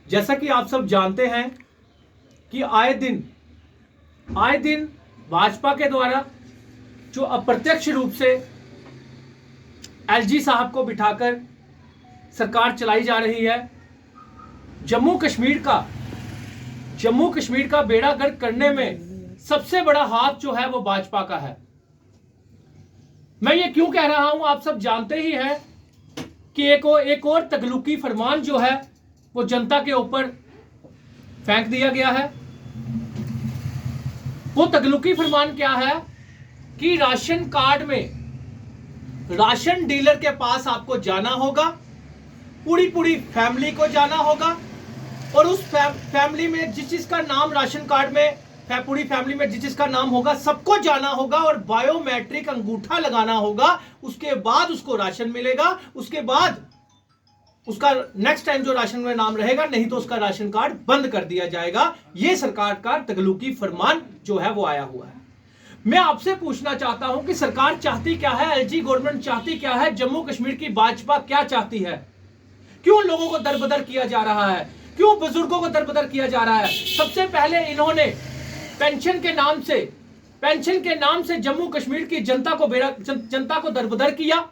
जैसा कि आप सब जानते हैं कि आए दिन भाजपा के द्वारा जो अप्रत्यक्ष रूप से एलजी साहब को बिठाकर सरकार चलाई जा रही है, जम्मू कश्मीर का बेड़ा गर्क करने में सबसे बड़ा हाथ जो है वो भाजपा का है। मैं ये क्यों कह रहा हूं, आप सब जानते ही हैं कि एक और तगलुकी फरमान जो है वो जनता के ऊपर फेंक दिया गया है। वो तगलुकी फरमान क्या है कि राशन कार्ड में राशन डीलर के पास आपको जाना होगा, पूरी फैमिली को जाना होगा, और उस फैमिली में जिसका नाम राशन कार्ड में पूरी फैमिली में जिसका नाम होगा सबको जाना होगा और बायोमेट्रिक अंगूठा लगाना होगा। उसके बाद उसको राशन मिलेगा, उसके बाद उसका नेक्स्ट टाइम जो राशन में नाम रहेगा, नहीं तो उसका राशन कार्ड बंद कर दिया जाएगा। यह सरकार का तगलुकी फरमान जो है वो आया हुआ है। मैं आपसे पूछना चाहता हूं कि सरकार चाहती क्या है, एलजी गवर्नमेंट चाहती क्या है, जम्मू कश्मीर की भाजपा क्या चाहती है? क्यों लोगों को दरबदर किया जा रहा है, क्यों बुजुर्गों को दरबदर किया जा रहा है? सबसे पहले इन्होंने पेंशन के नाम से जम्मू कश्मीर की जनता को दरबदर किया।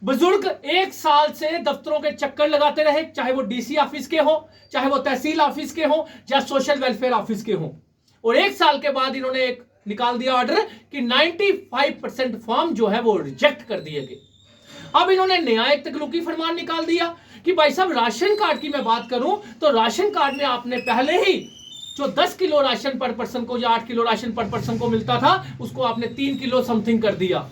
बुजुर्ग 1 साल से दफ्तरों के चक्कर लगाते रहे, चाहे वो डीसी ऑफिस के हो, चाहे वो तहसील ऑफिस के हो, या सोशल वेलफेयर ऑफिस के हो, और 1 साल के बाद इन्होंने एक निकाल दिया ऑर्डर कि 95% फॉर्म जो है वो रिजेक्ट कर दिए गए। अब इन्होंने नया एक तगलुकी फरमान निकाल दिया कि भाई साहब, राशन कार्ड की मैं बात करूं तो राशन कार्ड में आपने पहले ही जो 10 किलो राशन पर पर्सन को या 8 किलो राशन पर पर्सन को मिलता था, उसको आपने 3 किलो समथिंग कर दिया।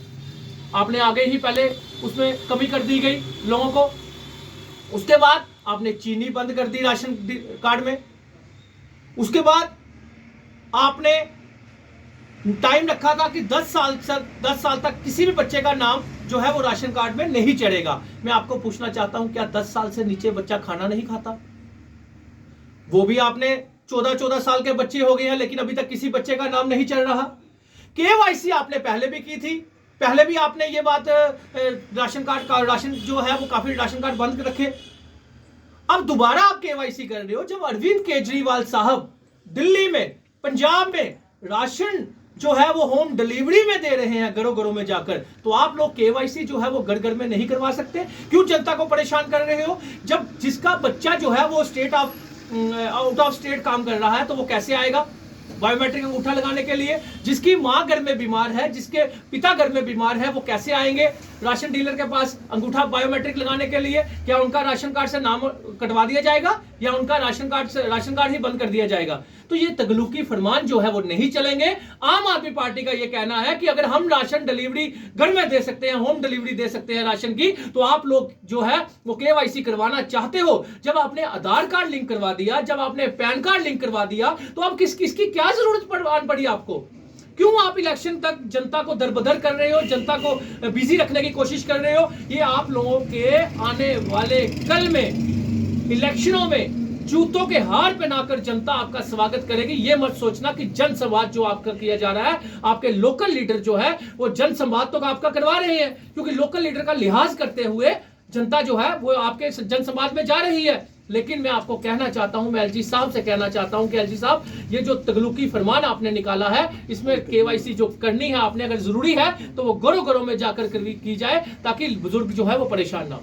आपने आगे ही पहले उसमें कमी कर दी गई लोगों को। उसके बाद आपने चीनी बंद कर दी राशन कार्ड में। उसके बाद आपने टाइम रखा था कि 10 साल तक किसी भी बच्चे का नाम जो है वो राशन कार्ड में नहीं चढ़ेगा। मैं आपको पूछना चाहता हूं, क्या 10 साल से नीचे बच्चा खाना नहीं खाता? वो भी आपने 14 साल के बच्चे हो गए हैं, लेकिन अभी तक किसी बच्चे का नाम नहीं चढ़ रहा। केवाईसी आपने पहले भी की थी, पहले भी आपने ये बात राशन जो है वो काफी राशन कार्ड बंद रखे। अब दोबारा आप केवाईसी कर रहे हो जब अरविंद केजरीवाल साहब दिल्ली में, पंजाब में राशन जो है वो होम डिलीवरी में दे रहे हैं, घरों में जाकर। तो आप लोग केवाईसी जो है वो घर में नहीं करवा सकते? क्यों जनता को परेशान कर रहे हो? जब जिसका बच्चा जो है वो आउट ऑफ स्टेट काम कर रहा है तो वो कैसे आएगा बायोमेट्रिक अंगूठा लगाने के लिए? जिसकी मां घर में बीमार है, जिसके पिता घर में बीमार है, वो कैसे आएंगे राशन डीलर के पास अंगूठा बायोमेट्रिक लगाने के लिए? क्या उनका राशन कार्ड से नाम कटवा दिया जाएगा या उनका राशन कार्ड ही बंद कर दिया जाएगा? तो ये तगलुकी फरमान जो है वो नहीं चलेंगे। आम आदमी पार्टी का ये कहना है कि अगर हम राशन डिलीवरी घर में दे सकते हैं, होम डिलीवरी दे सकते हैं राशन की, तो आप लोग जो है वो केवाईसी करवाना चाहते हो। जब आपने आधार कार्ड लिंक करवा दिया, जब आपने पैन कार्ड लिंक करवा दिया, तो अब किसकी क्या जरूरत पड़ी आपको? क्यों आप इलेक्शन तक जनता को दरबदर कर रहे हो, जनता को बिजी रखने की कोशिश कर रहे हो? ये आप लोगों के आने वाले कल में इलेक्शनों में जूतों के हार पहनाकर जनता आपका स्वागत करेगी। ये मत सोचना कि जनसंवाद जो आपका किया जा रहा है, आपके लोकल लीडर जो है वो जनसंवाद तो आपका करवा रहे हैं, क्योंकि लोकल लीडर का लिहाज करते हुए जनता जो है वो आपके जनसंवाद में जा रही है। लेकिन मैं आपको कहना चाहता हूं, मैं एलजी साहब से कहना चाहता हूं कि एलजी साहब, ये जो तगलुकी फरमान आपने निकाला है, इसमें केवाईसी जो करनी है आपने, अगर जरूरी है तो वो घरों में जाकर की जाए, ताकि बुजुर्ग जो है वो परेशान ना हो।